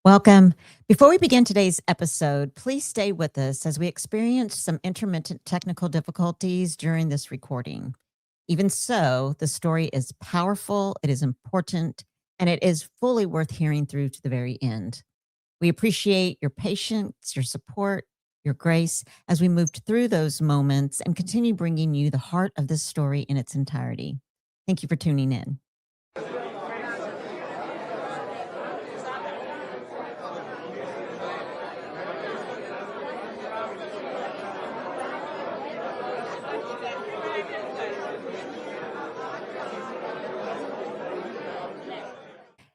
Welcome. Before we begin today's episode, please stay with us as we experience some intermittent technical difficulties during this recording. Even so, the story is powerful, it is important, and it is fully worth hearing through to the very end. We appreciate your patience, your support, your grace as we moved through those moments and continue bringing you the heart of this story in its entirety. Thank you for tuning in.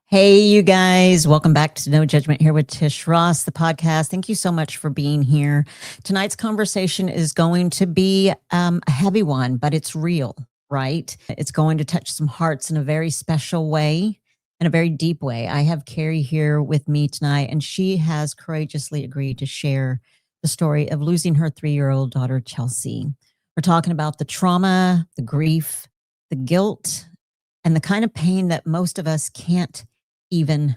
Hey, you guys, welcome back to No Judgment Here with Tish Ross, the podcast. Thank you so much for being here. Tonight's conversation is going to be a heavy one, but it's real, right? It's going to touch some hearts in a very special way, in a very deep way. I have Carrie here with me tonight, and she has courageously agreed to share the story of losing her 3-year-old daughter, Chelsea. We're talking about the trauma, the grief, the guilt, and the kind of pain that most of us can't even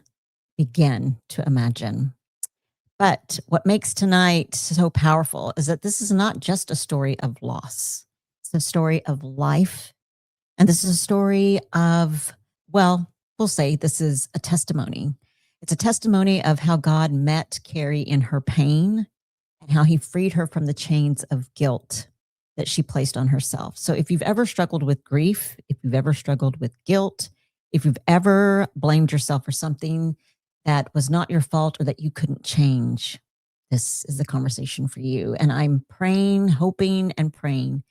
begin to imagine. But what makes tonight so powerful is that this is not just a story of loss. It's a story of life. And this is a story of, well, we'll say this is a testimony. It's a testimony of how God met Carrie in her pain and how he freed her from the chains of guilt that she placed on herself. So if you've ever struggled with grief, if you've ever struggled with guilt, if you've ever blamed yourself for something that was not your fault or that you couldn't change, this is the conversation for you. And I'm praying, hoping, and praying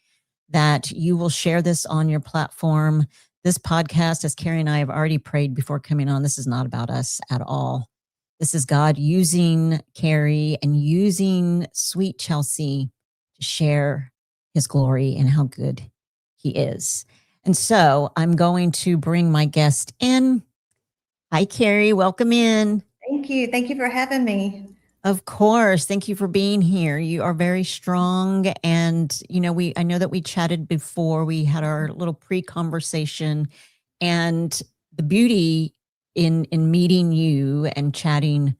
that you will share this on your platform. This podcast, as Carrie and I have already prayed before coming on, this is not about us at all. This is God using Carrie and using sweet Chelsea to share his glory and how good he is. And so I'm going to bring my guest in. Hi, Carrie. Welcome in. Thank you. Thank you for having me. Of course. Thank you for being here. You are very strong. And, I know that we chatted before. We had our little pre-conversation. And the beauty in meeting you and chatting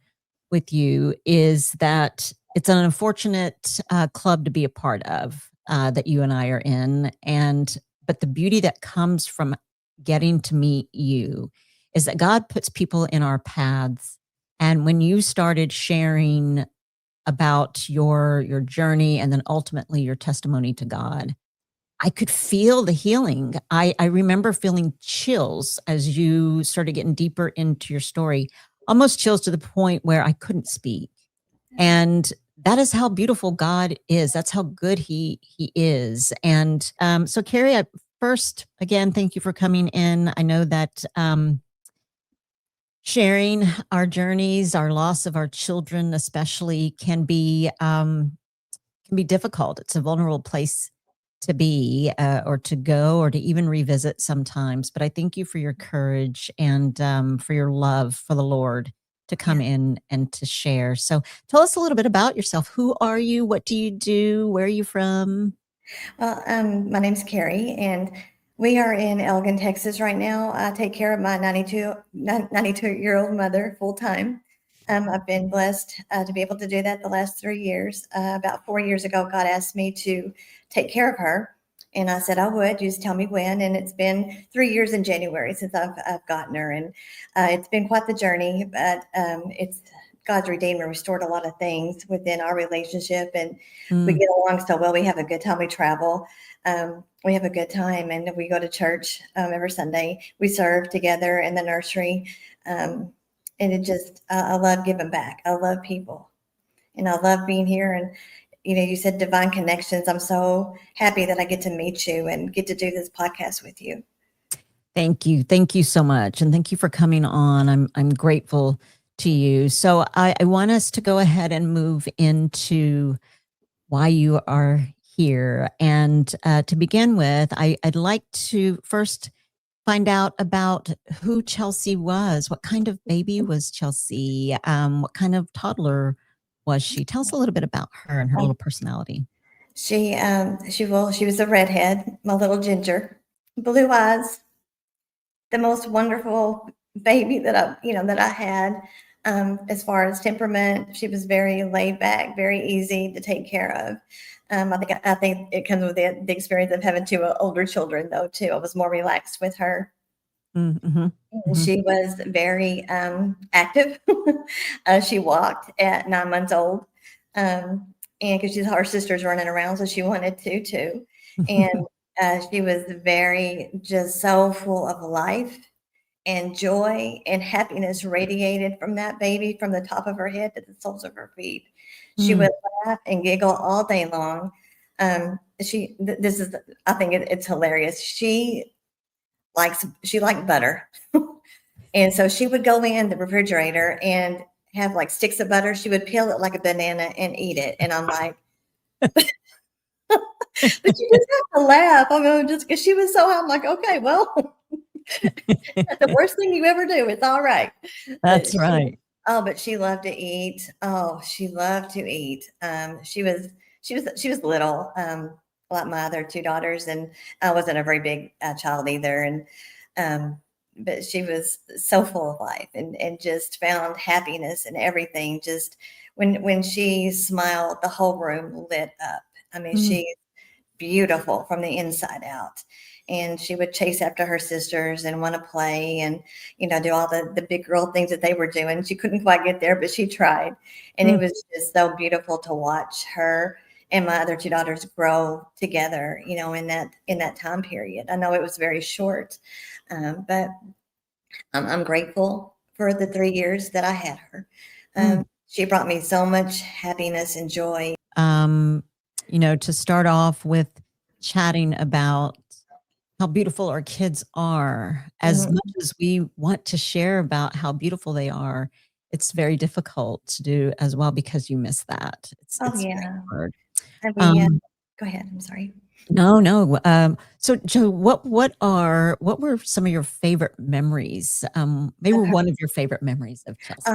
with you is that it's an unfortunate club to be a part of that you and I are in. But the beauty that comes from getting to meet you is that God puts people in our paths. And when you started sharing about your journey and then ultimately your testimony to God, I could feel the healing. I remember feeling chills as you started getting deeper into your story, almost chills to the point where I couldn't speak. And that is how beautiful God is. That's how good he is. And so Carrie, first, again, thank you for coming in. I know that sharing our journeys, our loss of our children especially can be difficult. It's a vulnerable place to be or to go or to even revisit sometimes. But I thank you for your courage and for your love for the Lord to come in and to share. So tell us a little bit about yourself. Who are you? What do you do? Where are you from? Well, my name's Carrie, and we are in Elgin, Texas right now. I take care of my 92-year-old mother full time. I've been blessed to be able to do that the last 3 years. About 4 years ago, God asked me to take care of her. And I said I would. You just tell me when. And it's been 3 years in January since I've gotten her, and it's been quite the journey. But it's God's redeemed and restored a lot of things within our relationship, and we get along so well. We have a good time. We travel. We have a good time, and we go to church every Sunday. We serve together in the nursery, and it just I love giving back. I love people, and I love being here. And you said divine connections. I'm so happy that I get to meet you and get to do this podcast with you. Thank you. Thank you so much. And thank you for coming on. I'm grateful to you. So I want us to go ahead and move into why you are here. And to begin with, I'd like to first find out about who Chelsea was. What kind of baby was Chelsea? What kind of toddler was she? Tell us a little bit about her and her little personality. She was a redhead, my little ginger, blue eyes, the most wonderful baby that I had. As far as temperament, she was very laid back, very easy to take care of. I think it comes with the experience of having two older children, though, too. I was more relaxed with her. Mm-hmm. And she was very active. She walked at 9 months old, and because her sisters running around, so she wanted to too. And she was very just so full of life and joy and happiness radiated from that baby from the top of her head to the soles of her feet. She would laugh and giggle all day long. This is, I think it's hilarious. She liked butter. And so she would go in the refrigerator and have like sticks of butter. She would peel it like a banana and eat it. And I'm like, but you just have to laugh. I mean, just because she was so, I'm like, okay, well, that's the worst thing you ever do. It's all right. But That's right. but she loved to eat. Oh, she loved to eat. She was little, like my other two daughters, and I wasn't a very big child either. And but she was so full of life and just found happiness in everything. Just when she smiled, the whole room lit up. I mean, she's beautiful from the inside out. And she would chase after her sisters and want to play and, do all the big girl things that they were doing. She couldn't quite get there, but she tried. And it was just so beautiful to watch her and my other two daughters grow together, in that time period. I know it was very short, but I'm grateful for the 3 years that I had her. She brought me so much happiness and joy. To start off with chatting about how beautiful our kids are, as much as we want to share about how beautiful they are, it's very difficult to do as well because you miss that. It's very Yeah. hard. Go ahead. I'm sorry. No. So Joe, what were some of your favorite memories? Maybe one of your favorite memories of Chelsea.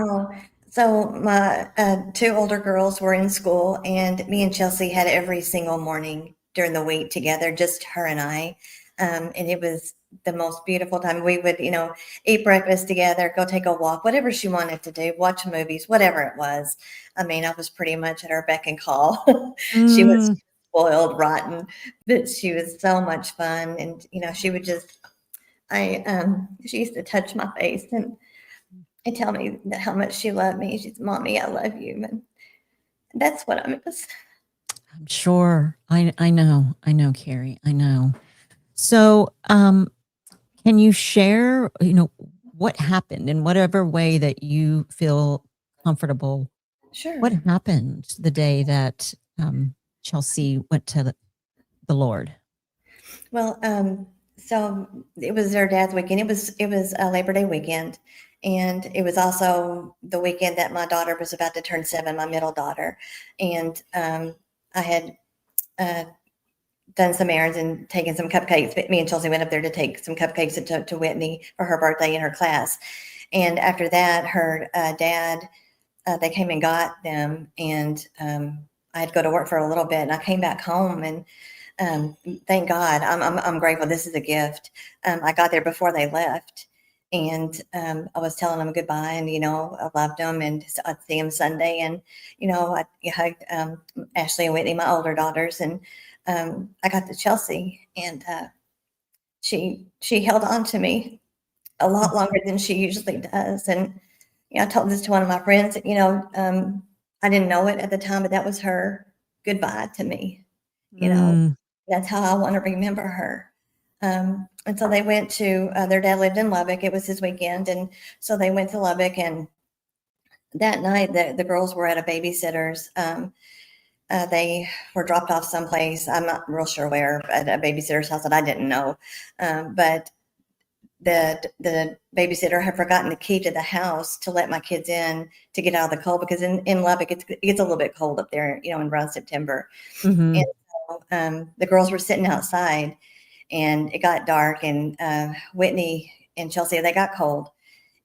So my two older girls were in school, and me and Chelsea had every single morning during the week together, just her and I. And it was the most beautiful time. We would, eat breakfast together, go take a walk, whatever she wanted to do, watch movies, whatever it was. I mean, I was pretty much at her beck and call. She was spoiled rotten, but she was so much fun. And, she would just, she used to touch my face and tell me how much she loved me. She's, Mommy, I love you. And that's what I miss. I'm sure. I know, Carrie. I know. So, can you share, what happened in whatever way that you feel comfortable? Sure. What happened the day that Chelsea went to the Lord? Well, so it was their dad's weekend. It was a Labor Day weekend, and it was also the weekend that my daughter was about to turn 7, my middle daughter, and I had done some errands and taken some cupcakes. But me and Chelsea went up there to take some cupcakes to Whitney for her birthday in her class. And after that, her dad, they came and got them, and I had to go to work for a little bit, and I came back home, and thank God, I'm grateful. This is a gift. I got there before they left, and I was telling them goodbye, and I loved them, and I'd see them Sunday, and I hugged Ashley and Whitney, my older daughters, and I got to Chelsea, and she held on to me a lot longer than she usually does, and I told this to one of my friends. I didn't know it at the time, but that was her goodbye to me. That's how I want to remember her. And so they went to, their dad lived in Lubbock. It was his weekend. And so they went to Lubbock, and that night the girls were at a babysitter's. They were dropped off someplace. I'm not real sure where, at a babysitter's house that I didn't know. But the babysitter had forgotten the key to the house to let my kids in to get out of the cold, because in Lubbock, it gets a little bit cold up there, in around September. And so, the girls were sitting outside, and it got dark, and Whitney and Chelsea, they got cold.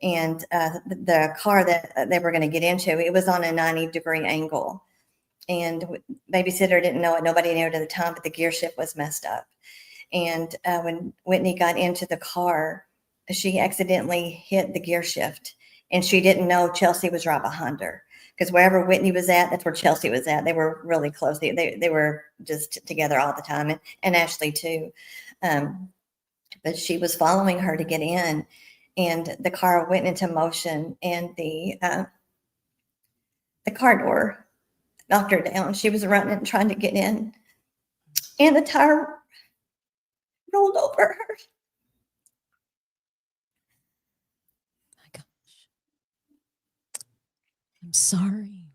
And the car that they were going to get into, it was on a 90-degree angle. And babysitter didn't know it. Nobody knew it at the time, but the gear shift was messed up. And when Whitney got into the car, she accidentally hit the gear shift and she didn't know Chelsea was right behind her. Because wherever Whitney was at, that's where Chelsea was at. They were really close. They were just together all the time, and Ashley too. But she was following her to get in, and the car went into motion, and the car door knocked her down. She was running and trying to get in, and the tire rolled over her. My gosh. I'm sorry.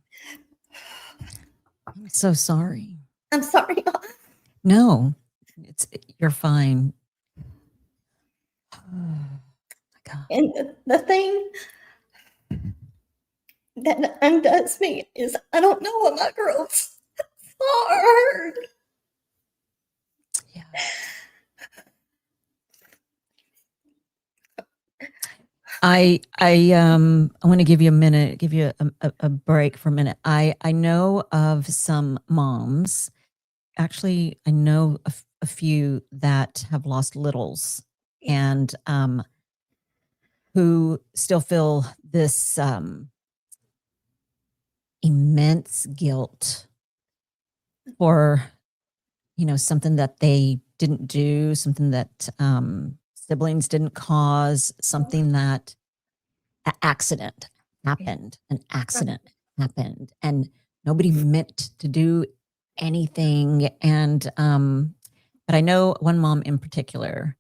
I'm so sorry. I'm sorry, Mom. No, you're fine. Oh my God. And the thing that undoes me is I don't know what my girls are. Yeah. I want to give you a minute, give you a break for a minute. I know of some moms, actually, I know a few that have lost littles and who still feel this immense guilt for, something that they didn't do, something that siblings didn't cause, something that an accident happened, and nobody meant to do anything. And but I know one mom in particular,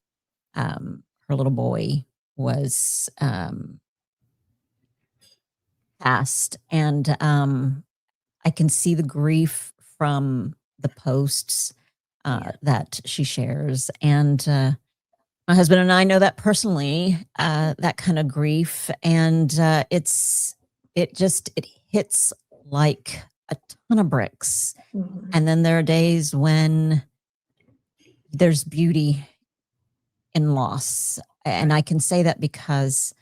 her little boy was passed, and I can see the grief from the posts that she shares. And my husband and I know that personally, that kind of grief. And it hits like a ton of bricks. Mm-hmm. And then there are days when there's beauty in loss. And I can say that because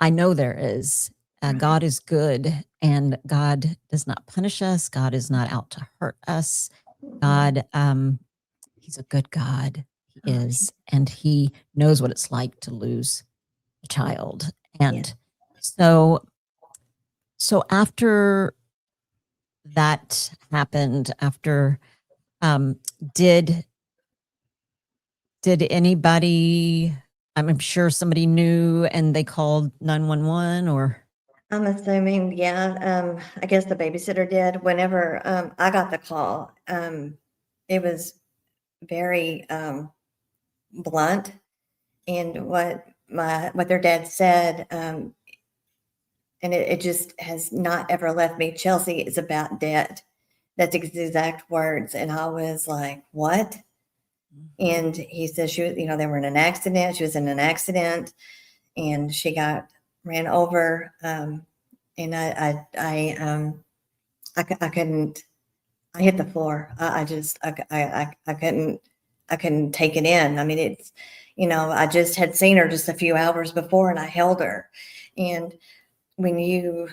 I know there is. God is good, and God does not punish us. God is not out to hurt us. God, he's a good God. He is, and he knows what it's like to lose a child. And so after that happened, after did anybody, I'm sure somebody knew and they called 911, or? I'm assuming, yeah. I guess the babysitter did. Whenever I got the call, it was very blunt, and what their dad said, and it just has not ever left me. Chelsea is about dead. That's the exact words, and I was like, "What?" And he said she was, they were in an accident. She was in an accident, and she got ran over. And I couldn't. I hit the floor. I couldn't take it in. I mean, it's, I just had seen her just a few hours before, and I held her. And when you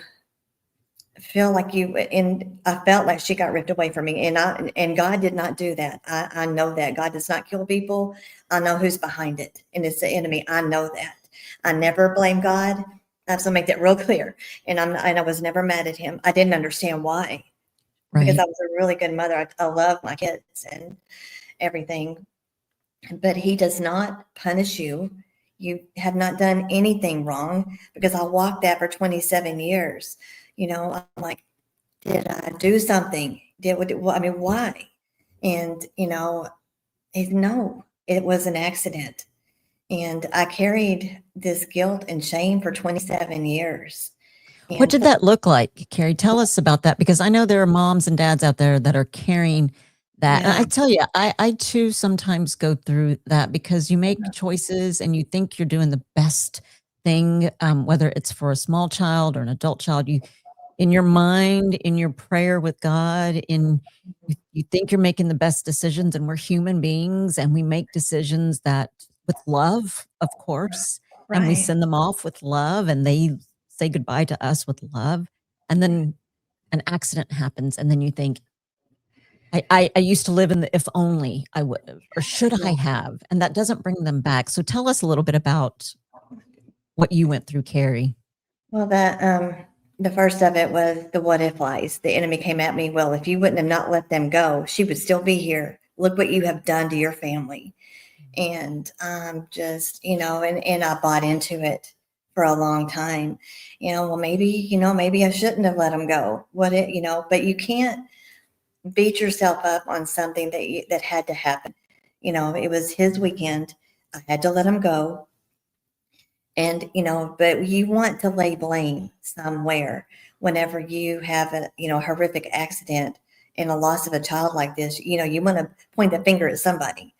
feel like I felt like she got ripped away from me, and God did not do that. I know that God does not kill people. I know who's behind it, and it's the enemy. I know that. I never blame God. I have to make that real clear. And I was never mad at him. I didn't understand why, because I was a really good mother. I love my kids and everything, but he does not punish you. You have not done anything wrong, because I walked that for 27 years. I'm like, did I do something? Why? And, no, it was an accident. And I carried this guilt and shame for 27 years. And what did that look like, Carrie? Tell us about that, because I know there are moms and dads out there that are carrying that. Yeah. And I tell you, I too sometimes go through that, because you make choices and you think you're doing the best thing, whether it's for a small child or an adult child. You, in your mind, in your prayer with God, you think you're making the best decisions, and we're human beings, and we make decisions that with love, of course, and we send them off with love, and they say goodbye to us with love. And then an accident happens, and then you think, I used to live in the if only I would have, or should I have? And that doesn't bring them back. So tell us a little bit about what you went through, Carrie. Well, the first of it was the what if lies. The enemy came at me. Well, if you wouldn't have not let them go, she would still be here. Look what you have done to your family. And just, and I bought into it for a long time. Well, maybe I shouldn't have let him go. But you can't beat yourself up on something that had to happen. It was his weekend. I had to let him go. And, but you want to lay blame somewhere whenever you have a horrific accident and a loss of a child like this. You want to point the finger at somebody.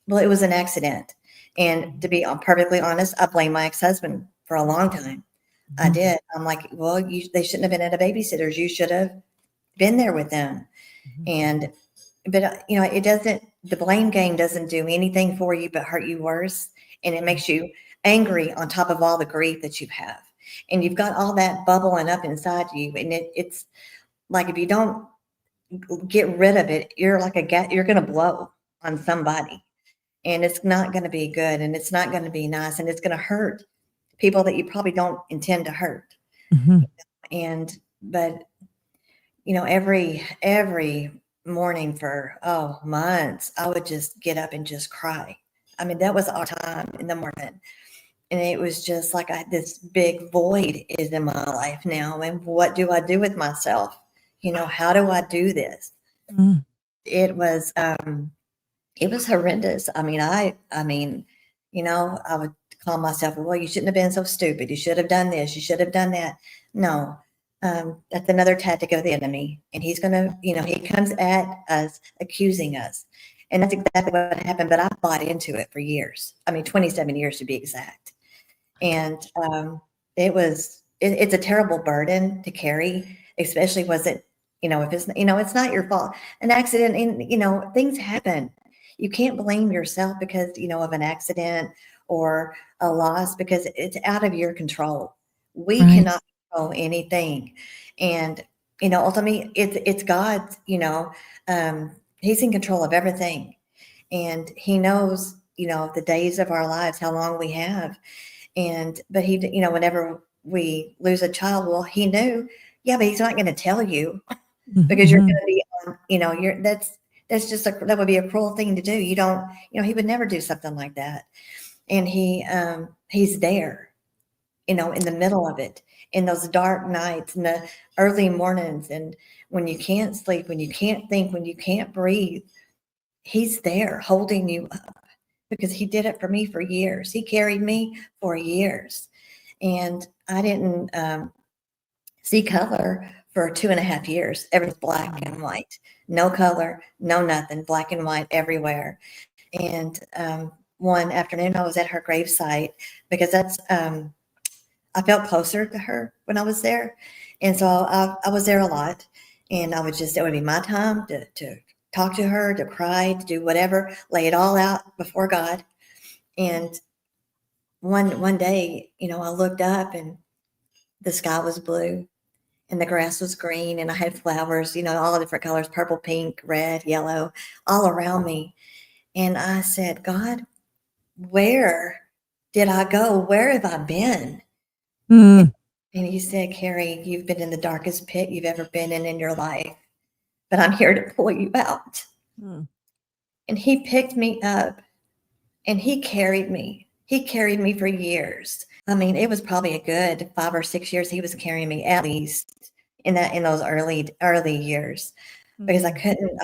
Well, it was an accident. And to be perfectly honest, I blame my ex-husband for a long time. I did. I'm like, well, they shouldn't have been at a babysitter's. You should have been there with them. But the blame game doesn't do anything for you but hurt you worse. And it makes you angry on top of all the grief that you have. And you've got all that bubbling up inside you. And it's like, if you don't get rid of it, you're going to blow on somebody. And it's not going to be good, and it's not going to be nice, and it's going to hurt people that you probably don't intend to hurt. But every morning for months, I would just get up and just cry. I mean, that was our time in the morning, and it was just like this big void is in my life now. And what do I do with myself? How do I do this? It was horrendous. I mean, I would call myself, well, you shouldn't have been so stupid. You should have done this. You should have done that. No, that's another tactic of the enemy. And he's going to, he comes at us, accusing us. And that's exactly what happened. But I bought into it for years. 27 years to be exact. And it's a terrible burden to carry, especially if it's not your fault. An accident, and, things happen. You can't blame yourself because, of an accident or a loss, because it's out of your control. We cannot control anything. And, ultimately it's God's, he's in control of everything. And he knows, the days of our lives, how long we have. But he, whenever we lose a child, well, he knew, but he's not going to tell you because you're going to be on, that would be a cruel thing to do. You don't, he would never do something like that. And he's there, in the middle of it, in those dark nights and the early mornings. And when you can't sleep, when you can't think, when you can't breathe, he's there holding you up, because he did it for me for years. He carried me for years. And I didn't see color for 2.5 years. Everything's black and white. No color, no nothing, black and white everywhere. And one afternoon, I was at her gravesite because I felt closer to her when I was there. And so I was there a lot. And it would be my time to talk to her, to cry, to do whatever, lay it all out before God. And one day, I looked up and the sky was blue. And the grass was green, and I had flowers, all the different colors, purple, pink, red, yellow, all around me. And I said, God, where did I go? Where have I been? And he said, Carrie, you've been in the darkest pit you've ever been in your life, but I'm here to pull you out. And he picked me up and he carried me. He carried me for years. It was probably a good 5 or 6 years he was carrying me, at least in those early years, because I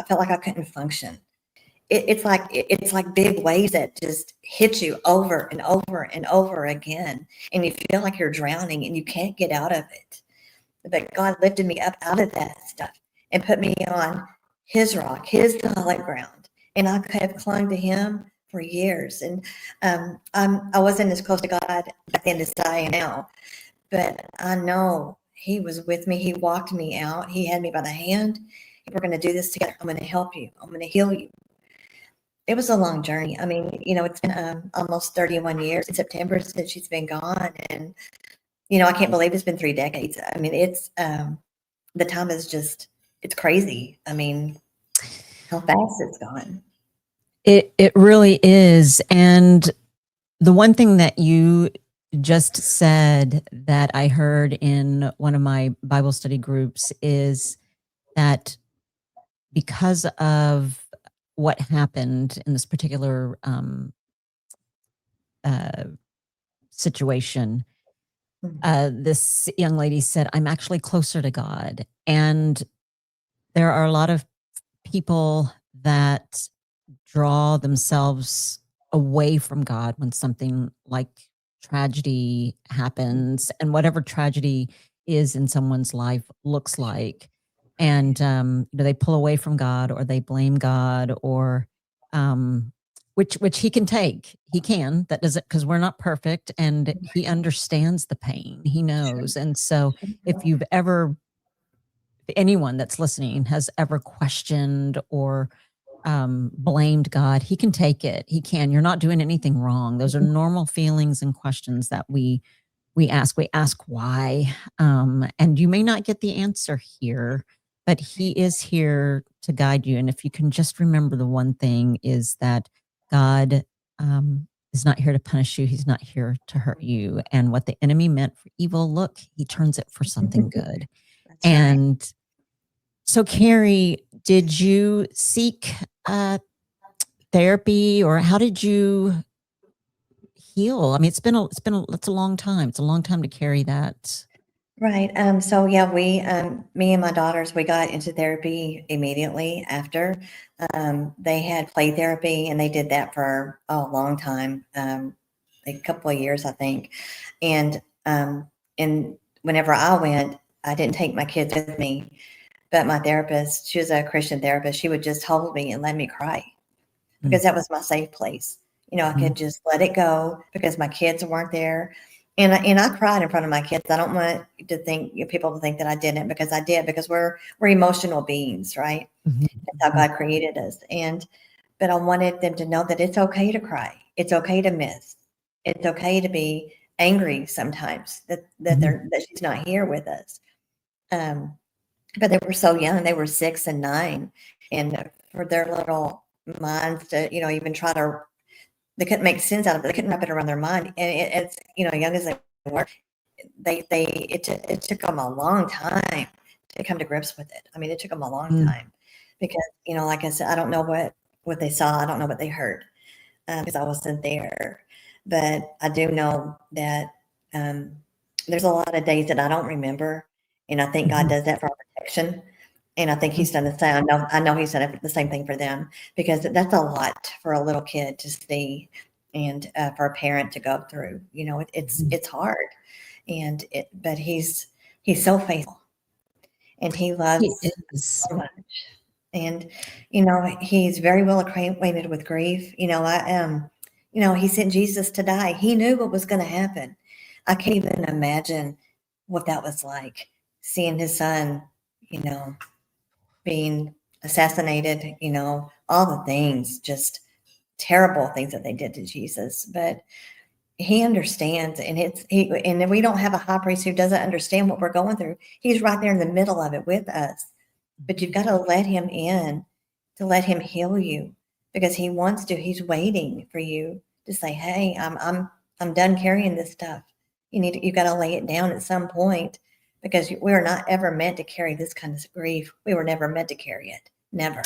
felt like I couldn't function. It's like big waves that just hit you over and over and over again, and you feel like you're drowning and you can't get out of it. But God lifted me up out of that stuff and put me on his rock, his solid ground, and I have clung to him for years. And I wasn't as close to God back then as I am now, but I know he was with me. He walked me out. He had me by the hand. We're going to do this together. I'm going to help you. I'm going to heal you. It was a long journey. It's been almost 31 years in September since she's been gone. And, I can't believe it's been 3 decades. It's the time is just, it's crazy. How fast it's gone. It really is. And the one thing that you just said that I heard in one of my Bible study groups is that because of what happened in this particular uh, situation, this young lady said, I'm actually closer to God. And there are a lot of people that draw themselves away from God when something like tragedy happens, and whatever tragedy is in someone's life looks like. And they pull away from God, or they blame God, or which he can take. He can. That doesn't, because we're not perfect, and he understands the pain. He knows. And so if you've ever, anyone that's listening has ever questioned or blamed God, he can take it. He can. You're not doing anything wrong. Those are normal feelings and questions that we ask. We ask why, and you may not get the answer here, but he is here to guide you. And if you can just remember, the one thing is that God is not here to punish you. He's not here to hurt you. And what the enemy meant for evil, look, he turns it for something good. That's And so, Carrie, did you seek therapy, or how did you heal? I mean, it's a long time. It's a long time to carry that. Right. So yeah, me and my daughters, we got into therapy immediately after. They had play therapy, and they did that for a long time, a couple of years, I think. And whenever I went, I didn't take my kids with me, but my therapist, she was a Christian therapist. She would just hold me and let me cry because that was my safe place. I could just let it go because my kids weren't there. And I cried in front of my kids. I don't want to think people to think that I didn't, because I did, because we're emotional beings, right? That's how God created us. But I wanted them to know that it's okay to cry. It's okay to miss. It's okay to be angry sometimes that she's not here with us. But they were so young. They were 6 and 9, and for their little minds to, even try to, they couldn't make sense out of it. They couldn't wrap it around their mind. And it's, young as they were, it took them a long time to come to grips with it. I mean, it took them a long time because, like I said, I don't know what they saw. I don't know what they heard because I wasn't there. But I do know that there's a lot of days that I don't remember. And I think God does that for our protection. And I think he's done the same. I know he's done the same thing for them, because that's a lot for a little kid to see, and for a parent to go through. It's hard, but he's so faithful, and he loves so much. And he's very well acquainted with grief. He sent Jesus to die. He knew what was going to happen. I can't even imagine what that was like, seeing his son, being assassinated, all the things, just terrible things that they did to Jesus. But he understands, and and we don't have a high priest who doesn't understand what we're going through. He's right there in the middle of it with us. But you've got to let him in, to let him heal you, because he wants to. He's waiting for you to say, "Hey, I'm done carrying this stuff. You got to lay it down at some point." Because we are not ever meant to carry this kind of grief. We were never meant to carry it. Never.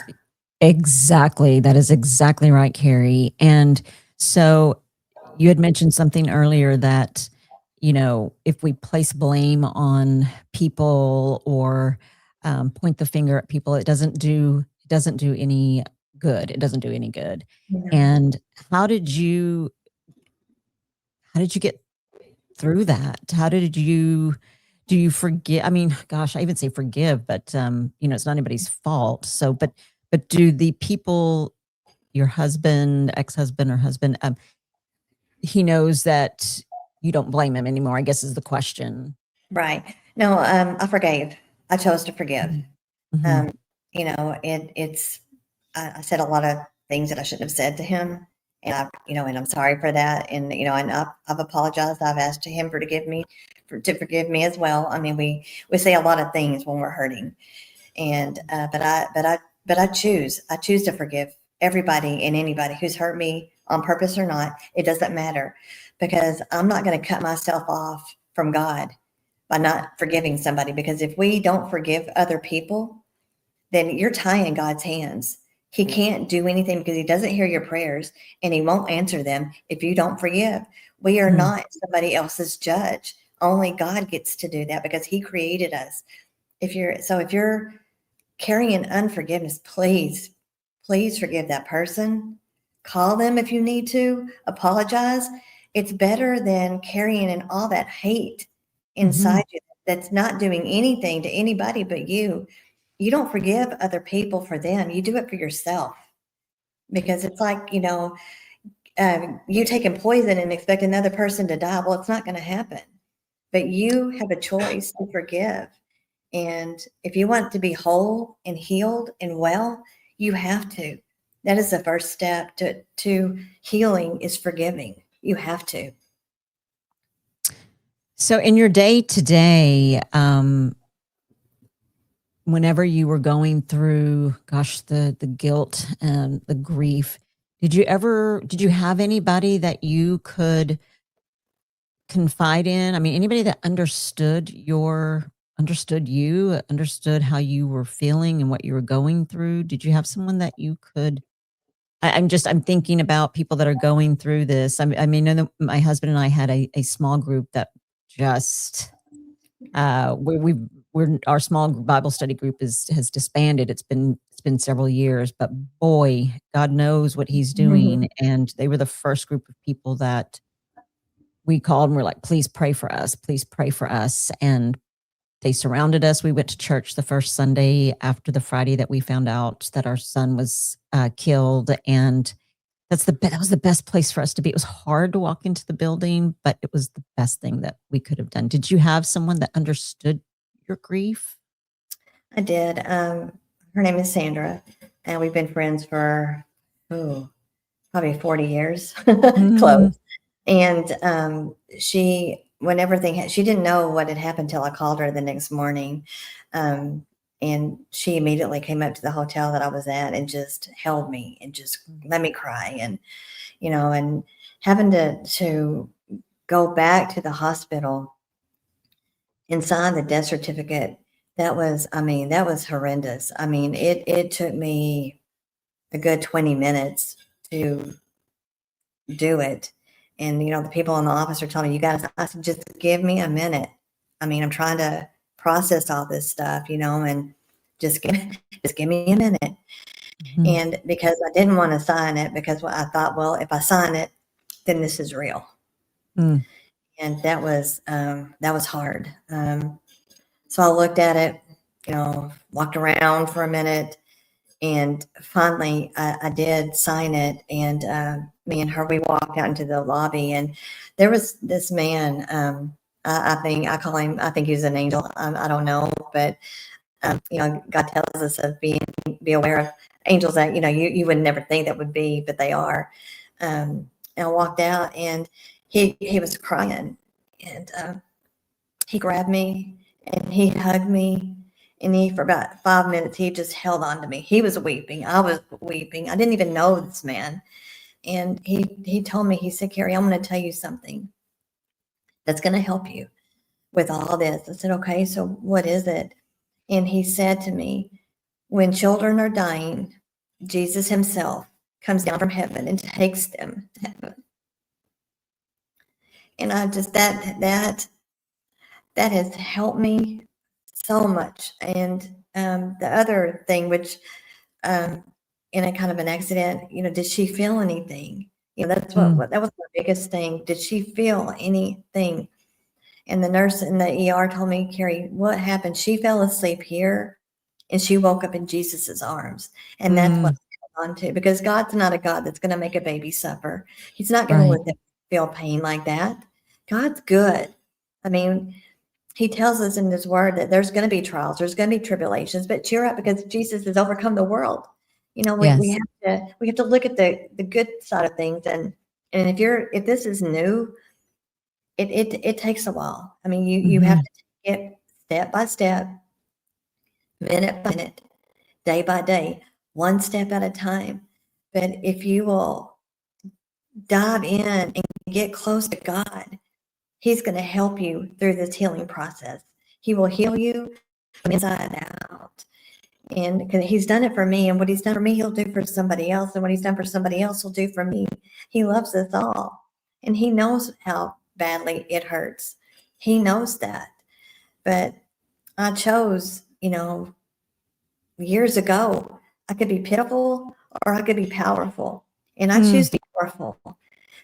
Exactly. That is exactly right, Carrie. And so you had mentioned something earlier that, if we place blame on people or point the finger at people, it doesn't do any good. It doesn't do any good. Yeah. And how did you get through that? Do you forgive? I mean, gosh, I even say forgive, but it's not anybody's fault. So, but do the people, your husband, ex-husband or husband, he knows that you don't blame him anymore, I guess is the question. Right. No, I forgave. I chose to forgive. I said a lot of things that I shouldn't have said to him. And and I'm sorry for that. And, and I've apologized. I've asked him to forgive me as well. I mean, we say a lot of things when we're hurting, and, but I choose to forgive everybody and anybody who's hurt me on purpose or not, it doesn't matter, because I'm not going to cut myself off from God by not forgiving somebody. Because if we don't forgive other people, then you're tying God's hands. He can't do anything because he doesn't hear your prayers, and he won't answer them if you don't forgive. We are not somebody else's judge. Only God gets to do that because he created us. If you're carrying unforgiveness, please forgive that person. Call them if you need to. Apologize. It's better than carrying in all that hate inside you that's not doing anything to anybody but you. You don't forgive other people for them. You do it for yourself, because it's like, you taking poison and expect another person to die. Well, it's not going to happen, but you have a choice to forgive. And if you want to be whole and healed and well, you have to. That is the first step to healing, is forgiving. You have to. So in your day to day, whenever you were going through, the guilt and the grief, did you have anybody that you could confide in? I mean, anybody that understood you, understood how you were feeling and what you were going through? Did you have someone that you could? I'm thinking about people that are going through this. I mean, my husband and I had a small group that just our small Bible study group has disbanded. It's been several years, but boy, God knows what he's doing. And they were the first group of people that we called and we're like, please pray for us. Please pray for us. And they surrounded us. We went to church the first Sunday after the Friday that we found out that our son was killed. And that was the best place for us to be. It was hard to walk into the building, but it was the best thing that we could have done. Did you have someone that understood your grief? I did. Her name is Sandra, and we've been friends for probably 40 years, close. And she didn't know what had happened till I called her the next morning. And she immediately came up to the hotel that I was at and just held me and just let me cry. And, and having to go back to the hospital and sign the death certificate, that was horrendous. I mean, it took me a good 20 minutes to do it. And, the people in the office are telling me, I said, just give me a minute. I mean, I'm trying to process all this stuff, and just give me a minute. And because I didn't want to sign it, because I thought, well, if I sign it, then this is real. And that was hard. So I looked at it, walked around for a minute, and finally I did sign it. And me and her, we walked out into the lobby, and there was this man. I think he was an angel. I don't know, but God tells us to be aware of angels that you would never think that would be, but they are. And I walked out, and he was crying, and he grabbed me and he hugged me, and for about 5 minutes he just held on to me. He was weeping. I was weeping. I didn't even know this man, and he told me, he said, Carrie, I'm going to tell you something that's going to help you with all this. I said, okay, so what is it? And he said to me, when children are dying, Jesus himself comes down from heaven and takes them to heaven. And I just, that has helped me so much. And the other thing, which in a kind of an accident, did she feel anything? That's what that was the biggest thing. Did she feel anything? And the nurse in the ER told me, Carrie, what happened? She fell asleep here and she woke up in Jesus's arms. And that's what I held on to, because God's not a God that's going to make a baby suffer. He's not going to let them feel pain like that. God's good. I mean, he tells us in his word that there's going to be trials, there's going to be tribulations, but cheer up, because Jesus has overcome the world. We have to look at the good side of things. And if this is new, it takes a while. I mean, you have to take it step by step, minute by minute, day by day, one step at a time. But if you will dive in and get close to God, He's going to help you through this healing process. He will heal you from inside out. And because He's done it for me, and what He's done for me, He'll do for somebody else. And what He's done for somebody else, He'll do for me. He loves us all. And He knows how badly it hurts. He knows that. But I chose, years ago, I could be pitiful or I could be powerful. And I choose to be powerful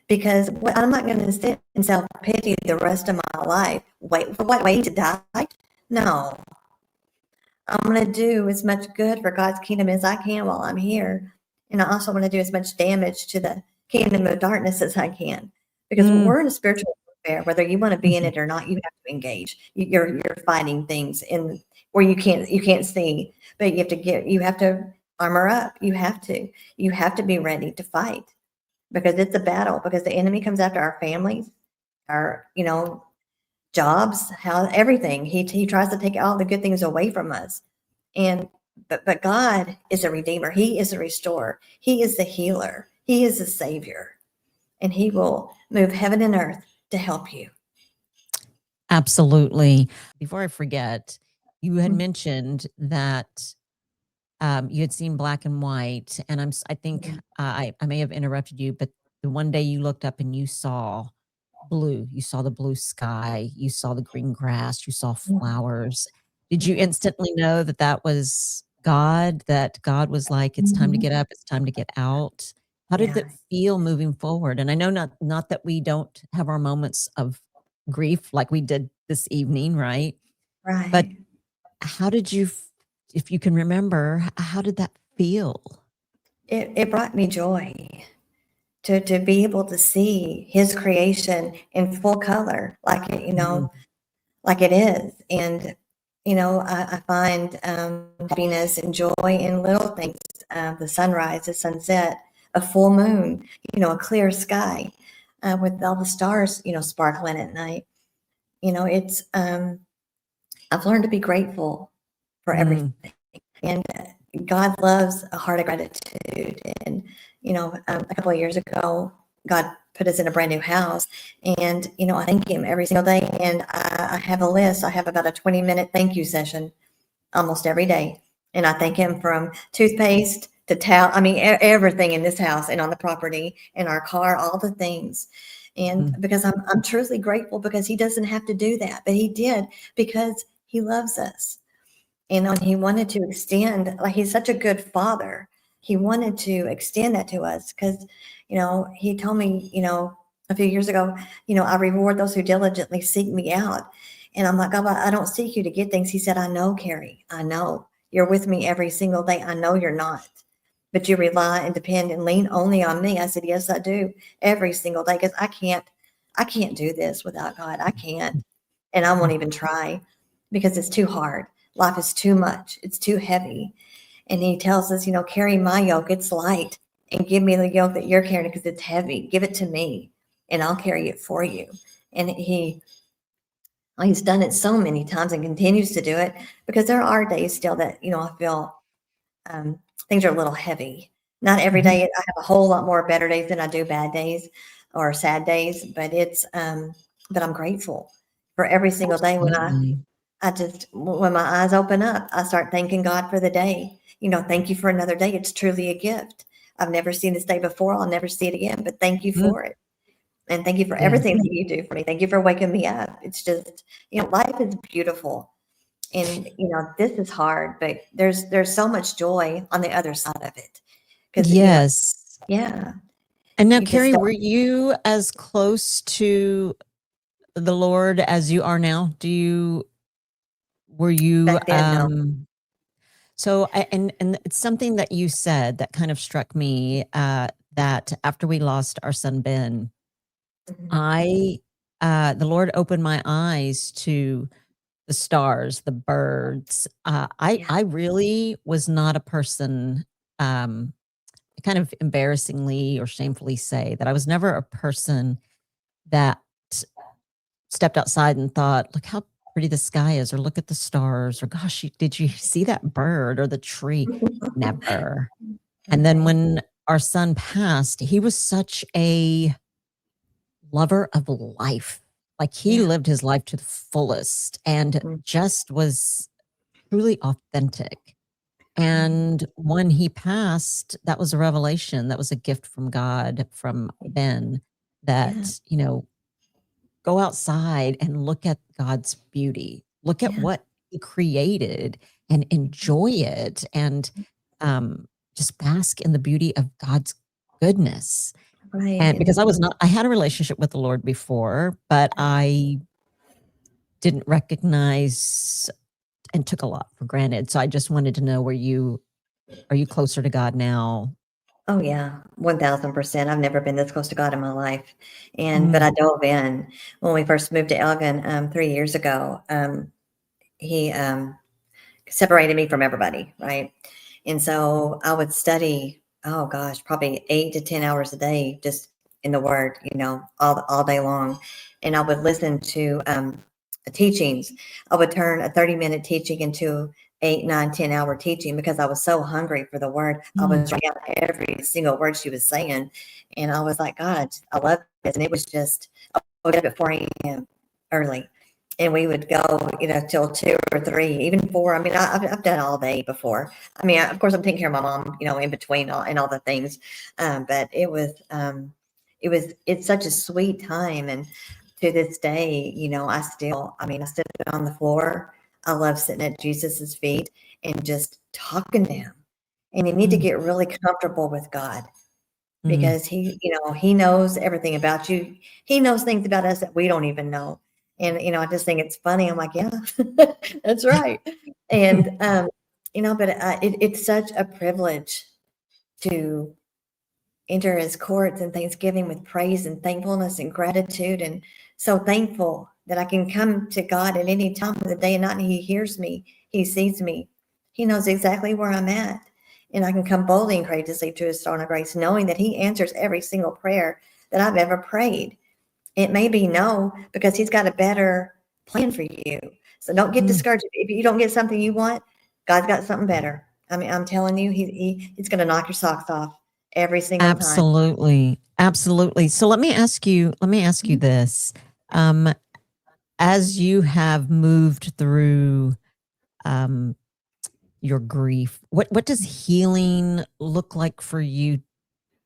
because I'm not going to sit in self pity the rest of my life. Wait to die? No. I'm going to do as much good for God's kingdom as I can while I'm here. And I also want to do as much damage to the kingdom of darkness as I can. Because we're in a spiritual warfare, whether you want to be in it or not, you have to engage. You're fighting things in where you can't see, but you have to armor up. You have to be ready to fight because it's a battle, because the enemy comes after our families, our, jobs, everything. He tries to take all the good things away from us. But God is a redeemer. He is a restorer. He is the healer. He is the savior. And He will move heaven and earth to help you. Absolutely. Before I forget, you had mentioned that you had seen black and white, and I think I may have interrupted you, but the one day you looked up and you saw blue, you saw the blue sky, you saw the green grass, you saw flowers. Did you instantly know that that was God, that God was like, it's time to get up, it's time to get out? How did it feel moving forward? And I know not that we don't have our moments of grief like we did this evening, right? Right. But how did you, if you can remember, how did that feel? It brought me joy to be able to see His creation in full color, like like it is. And I find happiness and joy in little things: the sunrise, the sunset, a full moon, a clear sky with all the stars, sparkling at night. It's I've learned to be grateful for everything, and God loves a heart of gratitude. And a couple of years ago, God put us in a brand new house, and I thank Him every single day. And I have a list. I have about a 20-minute thank you session almost every day, and I thank Him from toothpaste to towel. I mean, everything in this house and on the property, in our car, all the things. And because I'm truly grateful, because He doesn't have to do that, but He did because He loves us. And He wanted to extend, like He's such a good Father. He wanted to extend that to us because, He told me, a few years ago, I reward those who diligently seek me out. And I'm like, God, I don't seek you to get things. He said, I know, Carrie, I know. You're with me every single day. I know you're not, but you rely and depend and lean only on me. I said, yes, I do, every single day, because I can't do this without God. I can't. And I won't even try because it's too hard. Life is too much. It's too heavy. And He tells us, carry my yoke. It's light. And give me the yoke that you're carrying because it's heavy. Give it to me and I'll carry it for you. And He's done it so many times and continues to do it, because there are days still that, I feel things are a little heavy. Not every day. I have a whole lot more better days than I do bad days or sad days, but but I'm grateful for every single day when when my eyes open up, I start thanking God for the day. Thank you for another day. It's truly a gift. I've never seen this day before. I'll never see it again, but thank you for it. And thank you for everything that you do for me. Thank you for waking me up. It's just, life is beautiful. And, this is hard, but there's so much joy on the other side of it. Yes. Yeah. And now, Carrie, were you as close to the Lord as you are now? Were you, back then, no. so, and it's something that you said that kind of struck me, that after we lost our son, Ben, the Lord opened my eyes to the stars, the birds. I really was not a person, kind of embarrassingly or shamefully say that I was never a person that stepped outside and thought, look how pretty the sky is, or look at the stars, or gosh, did you see that bird or the tree? Never. And then when our son passed, he was such a lover of life. Like he Yeah. lived his life to the fullest and Mm. just was truly authentic. Right. And when he passed, that was a revelation. That was a gift from God, from Ben, Yeah. that, go outside and look at God's beauty. Look at Yeah. what he created and enjoy it, and just bask in the beauty of God's goodness. Right. And because I had a relationship with the Lord before, but I didn't recognize and took a lot for granted. So I just wanted to know, are you closer to God now? Oh yeah, 1000%. I've never been this close to God in my life. But I dove in when we first moved to Elgin 3 years ago. He separated me from everybody, right? And so I would study, oh gosh, probably 8 to 10 hours a day, just in the Word, all day long. And I would listen to teachings. I would turn a 30-minute teaching into 8, 9, 10 hour teaching because I was so hungry for the Word. I was writing out every single word she was saying, and I was like, God, I love this. And it was just, I would get up at 4 a.m. early. And we would go, till 2 or 3, even 4. I mean, I've done all day before. I mean, of course, I'm taking care of my mom, in between all the things. But it's such a sweet time. And to this day, I sit on the floor. I love sitting at Jesus's feet and just talking to him. And you need to get really comfortable with God because he knows everything about you. He knows things about us that we don't even know. And, I just think it's funny. I'm like, yeah, that's right. And, but it's such a privilege to enter his courts and thanksgiving with praise and thankfulness and gratitude. And so thankful that I can come to God at any time of the day and night, and he hears me, he sees me, he knows exactly where I'm at. And I can come boldly and courageously to his throne of grace, knowing that he answers every single prayer that I've ever prayed. It may be no, because he's got a better plan for you. So don't get discouraged. If you don't get something you want, God's got something better. I mean, I'm telling you, he's going to knock your socks off every single time. Absolutely. So let me ask you this. As you have moved through your grief, what does healing look like for you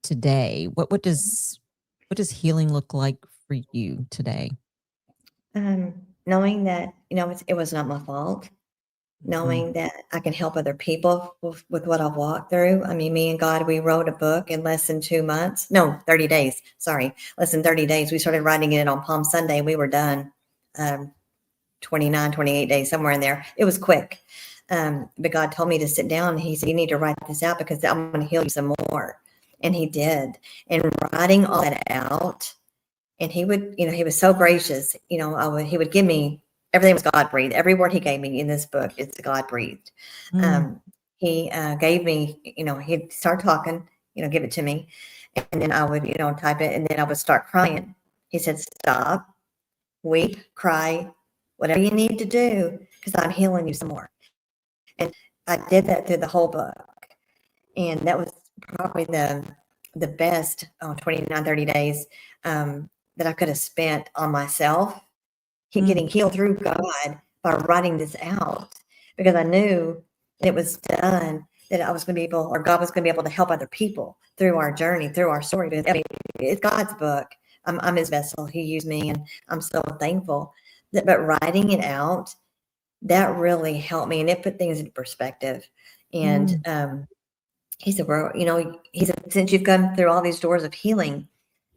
today? What does healing look like for you today? Knowing that, it was not my fault. Knowing that I can help other people with what I've walked through. I mean, me and God, we wrote a book in less than 2 months. No, 30 days. Sorry, less than 30 days. We started writing it on Palm Sunday. We were done 29, 28 days, somewhere in there. It was quick. But God told me to sit down. He said, you need to write this out because I'm going to heal you some more. And he did. And writing all that out, and he would, he was so gracious. He would give me, everything was God breathed. Every word he gave me in this book is God breathed. He gave me, he'd start talking, give it to me. And then I would, type it, and then I would start crying. He said, stop, weep, cry, whatever you need to do, because I'm healing you some more. And I did that through the whole book. And that was probably the best 29, 30 days that I could have spent on myself, getting healed through God by writing this out, because I knew it was done, that I was going to be able, or God was going to be able to help other people through our journey, through our story. Because, I mean, it's God's book. I'm his vessel. He used me, and I'm so thankful. But writing it out, that really helped me, and it put things into perspective. And he said, well, he said, since you've come through all these doors of healing,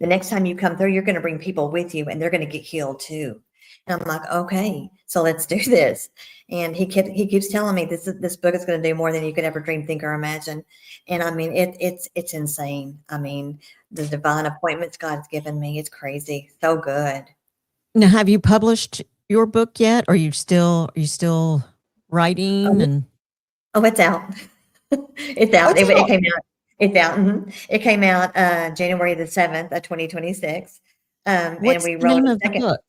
the next time you come through, you're going to bring people with you, and they're going to get healed too. And I'm like, okay, so let's do this. And he keeps telling me this book is going to do more than you could ever dream, think, or imagine. And I mean, it's insane. I mean, the divine appointments God's given me, it's crazy. So good. Now, have you published your book yet? Or are you still writing? Oh, it's out. It's out. It came out. It's out. It came out January the 7th of 2026. And we wrote name a of the book?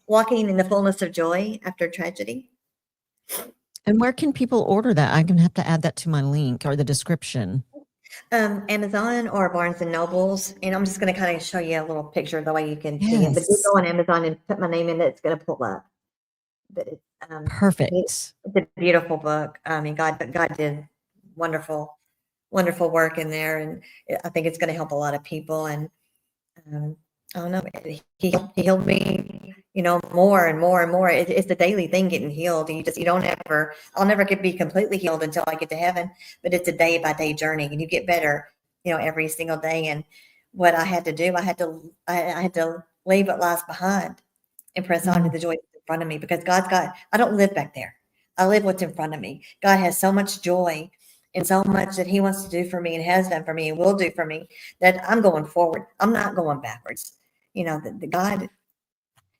Walking in the Fullness of Joy After Tragedy. And where can people order that? I'm going to have to add that to my link or the description. Amazon or Barnes and Nobles, and I'm just going to kind of show you a little picture the way you can see it. But you Yes. go on Amazon and put my name in it; it's going to pull up. But Perfect. it's a beautiful book. I mean, God did wonderful, wonderful work in there, and I think it's going to help a lot of people. And um, I don't know, he healed me, more and more and more. It's a daily thing getting healed. And you don't ever, I'll never get be completely healed until I get to heaven, but it's a day by day journey, and you get better, every single day. And what I had to do, I had to leave what lies behind and press on to the joy that's in front of me, because I don't live back there. I live what's in front of me. God has so much joy and so much that he wants to do for me and has done for me and will do for me, that I'm going forward. I'm not going backwards. The God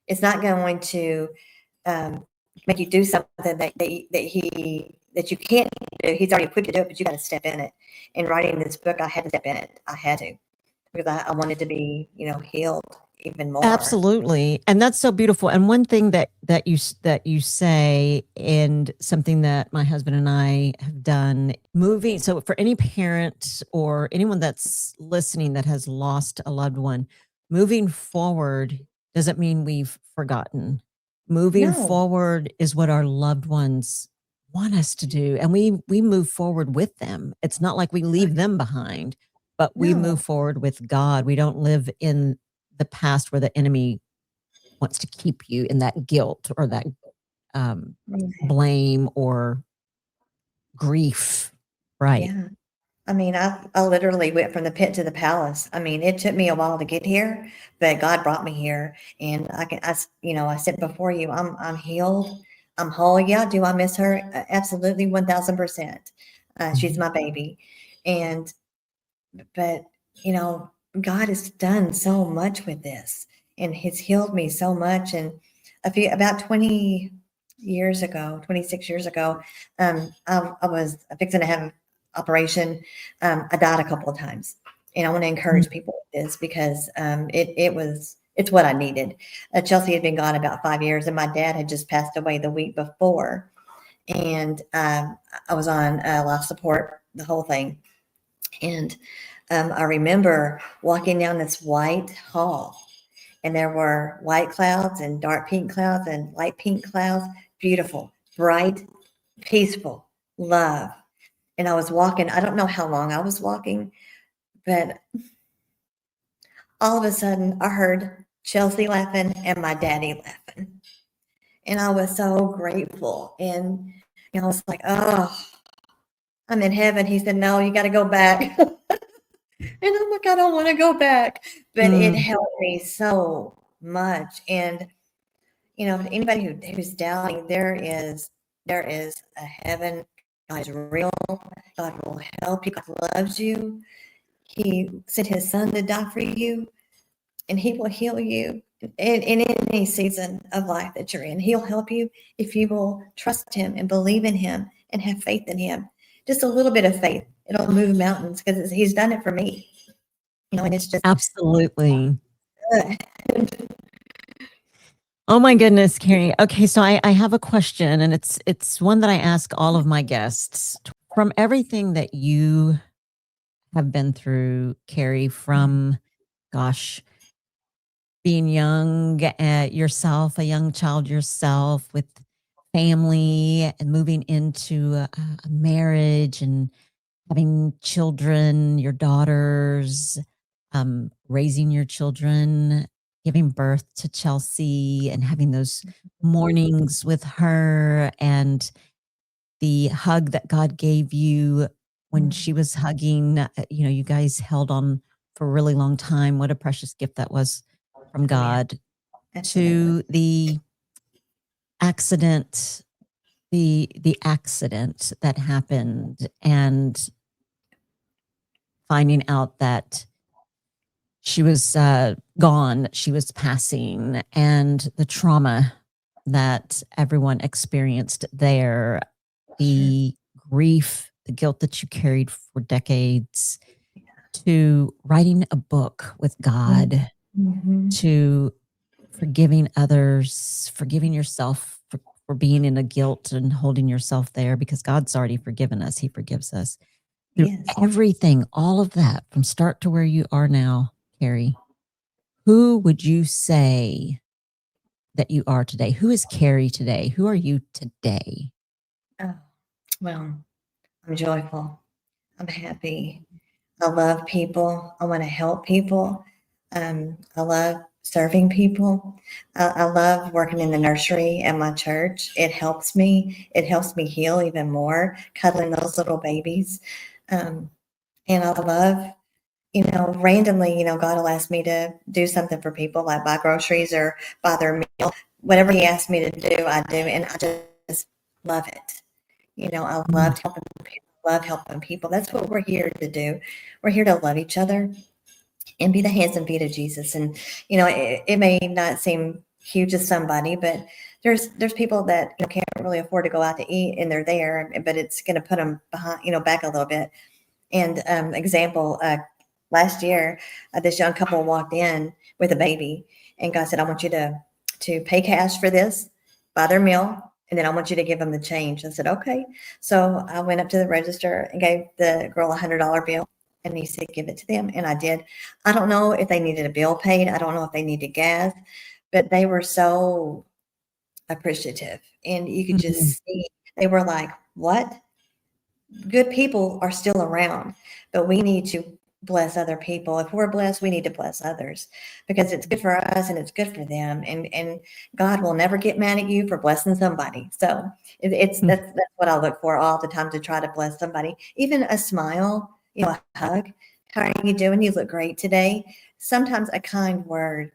is not going to um, make you do something that you can't do. He's already equipped you to do it, but you got to step in it. In writing this book, I had to step in it. I had to, because I wanted to be, healed even more. Absolutely. And that's so beautiful. And one thing that you say, and something that my husband and I have done, moving. So for any parent or anyone that's listening that has lost a loved one, moving forward doesn't mean we've forgotten. Moving No, forward is what our loved ones want us to do. And we move forward with them. It's not like we leave them behind, but we no, move forward with God. We don't live in the past where the enemy wants to keep you in that guilt or that blame or grief. Right. yeah. I mean, I literally went from the pit to the palace. I mean, it took me a while to get here, but God brought me here, and I sit before you. I'm healed. I'm whole. Yeah. Do I miss her? Absolutely, 1000%. She's my baby, but God has done so much with this, and He's healed me so much. And about 26 years ago, I was fixing to have an operation. I died a couple of times, and I want to encourage people with this, because it's what I needed. Chelsea had been gone about 5 years, and my dad had just passed away the week before, and I was on life support, the whole thing. And I remember walking down this white hall, and there were white clouds and dark pink clouds and light pink clouds, beautiful, bright, peaceful, love. And I was walking, I don't know how long I was walking, but all of a sudden I heard Chelsea laughing and my daddy laughing. And I was so grateful. And I was like, oh, I'm in heaven. He said, no, you got to go back. And I'm like, I don't want to go back. But it helped me so much. And, anybody who's doubting, there is a heaven. God is real. God will help you. God loves you. He sent his son to die for you, and he will heal you in any season of life that you're in. He'll help you if you will trust him and believe in him and have faith in him. Just a little bit of faith. It'll move mountains, because he's done it for me. And it's just Absolutely. good. Oh my goodness, Carrie. Okay, so I have a question, and it's one that I ask all of my guests. From everything that you have been through, Carrie, from being young yourself, a young child yourself, with family and moving into a marriage and having children, your daughters, raising your children, giving birth to Chelsea, and having those mornings with her, and the hug that God gave you when she was hugging. You guys held on for a really long time. What a precious gift that was from God. To the accident, the accident that happened, and finding out that she was gone, she was passing, and the trauma that everyone experienced there, the grief, the guilt that you carried for decades, to writing a book with God, to forgiving others, forgiving yourself for being in a guilt and holding yourself there, because God's already forgiven us. He forgives us. through Yes. everything, all of that, from start to where you are now, Carrie, who would you say that you are today? Who is Carrie today? Who are you today? Oh, well, I'm joyful. I'm happy. I love people. I want to help people. I love serving people. I love working in the nursery at my church. It helps me. It helps me heal even more, cuddling those little babies. Um, and I love, randomly, God will ask me to do something for people, like buy groceries or buy their meal. Whatever He asks me to do, I do, and I just love it. I loved helping people. Love helping people. That's what we're here to do. We're here to love each other and be the hands and feet of Jesus. And it may not seem huge to somebody, but there's people that can't really afford to go out to eat, and they're there, but it's going to put them behind, back a little bit. And example, last year, this young couple walked in with a baby, and God said, "I want you to pay cash for this, buy their meal, and then I want you to give them the change." I said, "Okay." So I went up to the register and gave the girl $100 bill, and He said, "Give it to them," and I did. I don't know if they needed a bill paid. I don't know if they needed gas, but they were so appreciative, and you could just see they were like, "What?" Good people are still around, but we need to bless other people. If we're blessed, we need to bless others, because it's good for us and it's good for them. And God will never get mad at you for blessing somebody. So it's that's what I look for all the time, to try to bless somebody. Even a smile, a hug. How are you doing? You look great today. Sometimes a kind word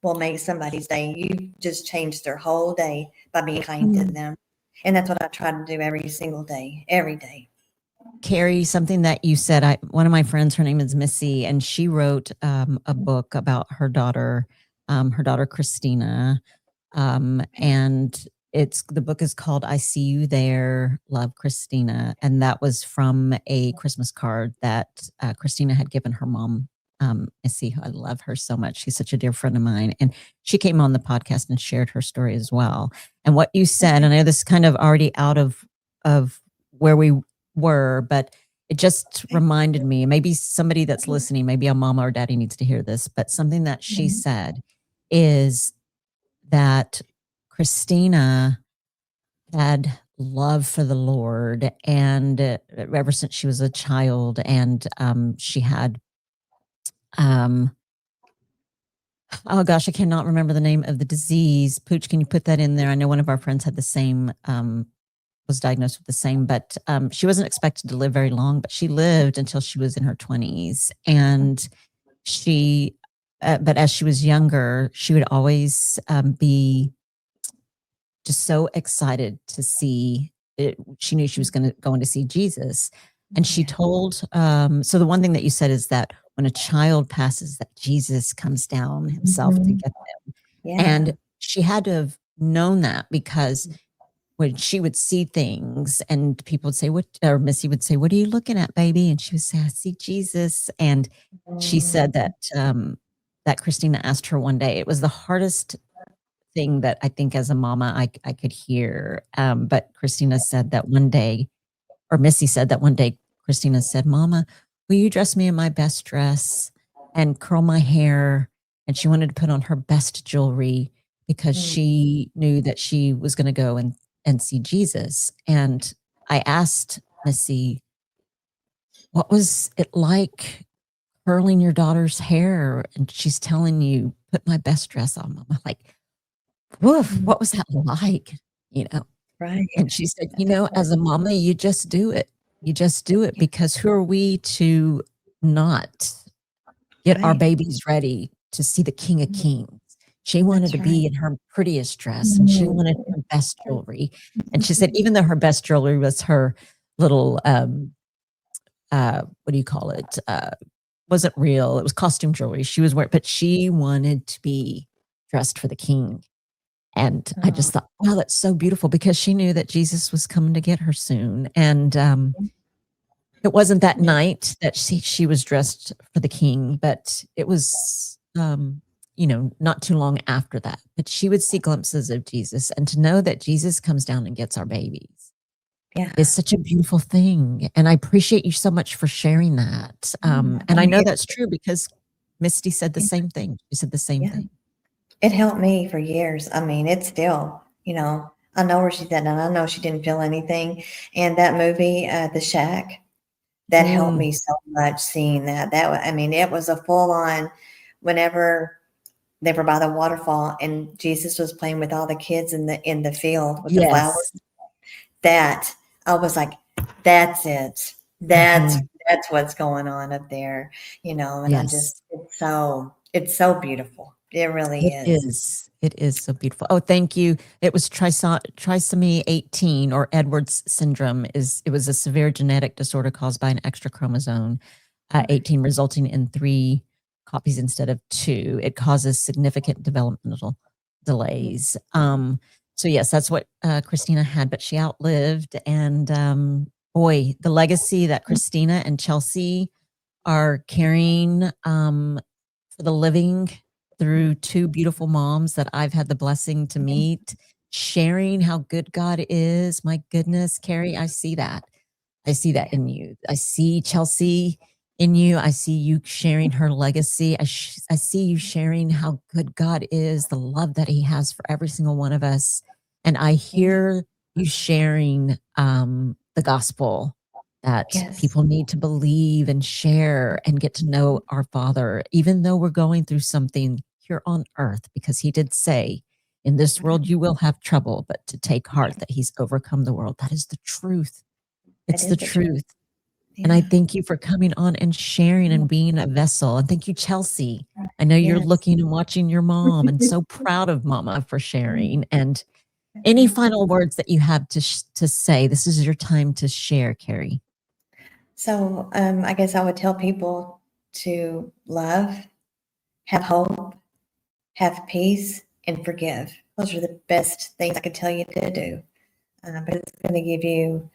will make somebody's day. You just changed their whole day by being kind to them. And that's what I try to do every single day, every day. Carrie, something that you said, one of my friends, her name is Missy, and she wrote a book about her daughter Christina. And the book is called I See You There, Love Christina. And that was from a Christmas card that Christina had given her mom, Missy. I love her so much. She's such a dear friend of mine. And she came on the podcast and shared her story as well. And what you said, and I know this is kind of already out of where we were, but it just reminded me, maybe somebody that's listening, maybe a mama or daddy needs to hear this, but something that she said is that Christina had love for the Lord, and ever since she was a child, and she had, oh gosh, I cannot remember the name of the disease. Pooch, can you put that in there? I know one of our friends had the same, was diagnosed with the same, but she wasn't expected to live very long, but she lived until she was in her 20s. And she, but as she was younger, she would always be just so excited to see it. She knew she was going to see Jesus. And she told, so the one thing that you said is that when a child passes, that Jesus comes down himself to get them. Yeah. And she had to have known that, because when she would see things and people would say, or Missy would say, "What are you looking at, baby?" And she would say, "I see Jesus." And she said that, that Christina asked her one day, it was the hardest thing that I think as a mama, I could hear. But Christina said that one day, or Missy said that one day, Christina said, "Mama, will you dress me in my best dress and curl my hair?" And she wanted to put on her best jewelry, because she knew that she was going to go and see Jesus. And I asked Missy, "What was it like curling your daughter's hair?" And she's telling you, "Put my best dress on, Mama." Like, woof, what was that like? Right. And she said, as a mama, you just do it. You just do it, because who are we to not get our babies ready to see the King of Kings? She wanted to be in her prettiest dress, and she wanted her best jewelry. And she said, even though her best jewelry was her little, what do you call it? Wasn't real. It was costume jewelry she was wearing, but she wanted to be dressed for the King. And I just thought, wow, that's so beautiful, because she knew that Jesus was coming to get her soon. And it wasn't that night that she was dressed for the King, but it was, not too long after that. But she would see glimpses of Jesus, and to know that Jesus comes down and gets our babies. Yeah. is such a beautiful thing. And I appreciate you so much for sharing that. And I know that's true because Misty said the Yeah. same thing. She said the same Yeah. thing. It helped me for years. I mean, it's still, I know where she's at, and I know she didn't feel anything. And that movie, The Shack, that helped Mm, me so much seeing that. I mean, it was a full on whenever they were by the waterfall and Jesus was playing with all the kids in the field with the flowers. yes. That I was like, that's it. That's Mhm. that's what's going on up there, and I Yes. just it's so beautiful. It really It is. is. It is so beautiful. Oh, thank you. It was trisomy 18 or Edwards syndrome. It was a severe genetic disorder caused by an extra chromosome, 18, resulting in 3 copies instead of 2. It causes significant developmental delays. So yes, that's what Christina had, but she outlived. And boy, the legacy that Christina and Chelsea are carrying for the living through 2 beautiful moms that I've had the blessing to meet, sharing how good God is. My goodness, Carrie, I see that. I see that in you. I see Chelsea in you. I see you sharing her legacy. I see you sharing how good God is, the love that He has for every single one of us. And I hear you sharing the gospel that Yes. people need to believe and share and get to know our Father, even though we're going through something here on earth, because He did say, in this world you will have trouble, but to take heart that He's overcome the world. That is the truth. That It's the is the truth. truth. And I Yeah. thank you for coming on and sharing and being a vessel. And thank you, Chelsea. I know you're Yes. looking and watching your mom and so proud of Mama for sharing. And any final words that you have to say? This is your time to share, Carrie. So, I guess I would tell people to love, have hope, have peace, and forgive. Those are the best things I could tell you to do. But it's going to give you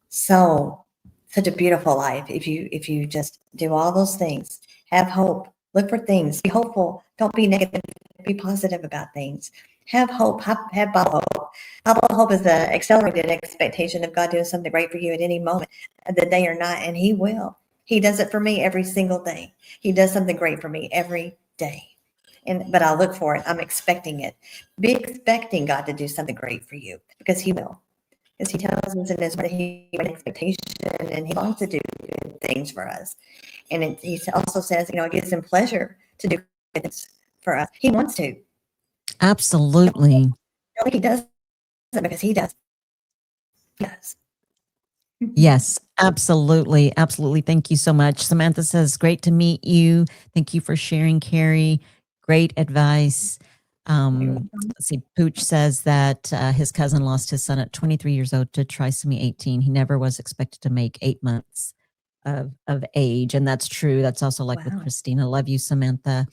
such a beautiful life if you just do all those things. Have hope. Look for things. Be hopeful. Don't be negative. Be positive about things. Have hope. Have Bible hope. Bible hope is the accelerated expectation of God doing something great for you at any moment, the day or night, and He will. He does it for me every single day. He does something great for me every day. But I look for it. I'm expecting it. Be expecting God to do something great for you because He will. Because He tells us in His word He has an expectation and He wants to do good things for us. And He also says, it gives Him pleasure to do good things for us. He wants to. Absolutely. Don't think He does it because He does. He does. Yes, absolutely. Absolutely. Thank you so much. Samantha says, great to meet you. Thank you for sharing, Carrie. Great advice. Let's see. Pooch says that his cousin lost his son at 23 years old to trisomy 18. He never was expected to make 8 months of age. And that's true. That's also like with Wow. Christina. Love you, Samantha.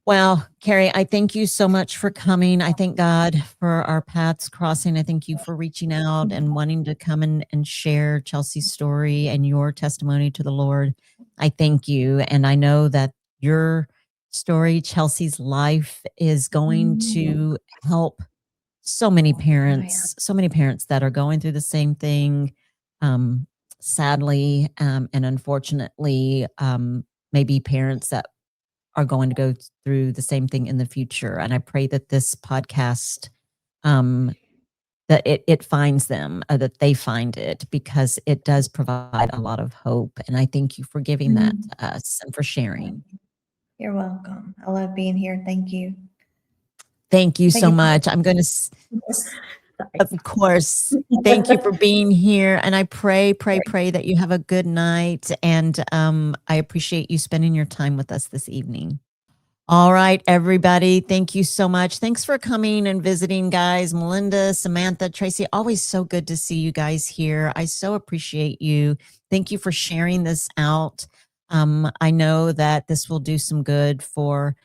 Well, Carrie, I thank you so much for coming. I thank God for our paths crossing. I thank you for reaching out and wanting to come and share Chelsea's story and your testimony to the Lord. I thank you. And I know that your story, Chelsea's life, is going to help so many parents that are going through the same thing. Um, Sadly, and unfortunately, maybe parents that are going to go through the same thing in the future. And I pray that this podcast, that it finds them, that they find it, because it does provide a lot of hope. And I thank you for giving that to us and for sharing. You're welcome. I love being here. Thank you. Thank you Thank so you. much. I'm going to, of course, thank you for being here. And I pray that you have a good night. And I appreciate you spending your time with us this evening. All right, everybody. Thank you so much. Thanks for coming and visiting, guys. Melinda, Samantha, Tracy, always so good to see you guys here. I so appreciate you. Thank you for sharing this out. I know that this will do some good for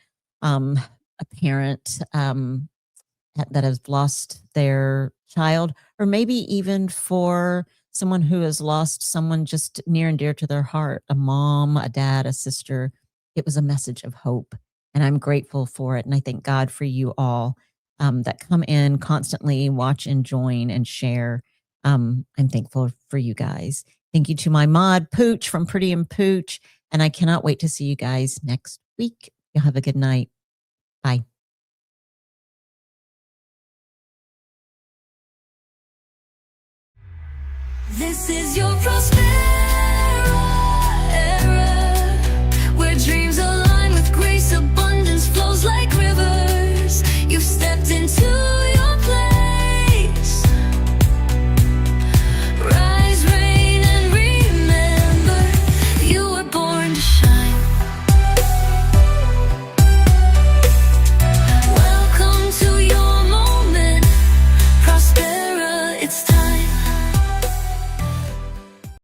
a parent that has lost their child, or maybe even for someone who has lost someone just near and dear to their heart, a mom, a dad, a sister. It was a message of hope. And I'm grateful for it. And I thank God for you all that come in constantly, watch and join and share. I'm thankful for you guys. Thank you to my mod, Pooch from Pretty and Pooch. And I cannot wait to see you guys next week. You'll have a good night. Bye. This is your Prospera.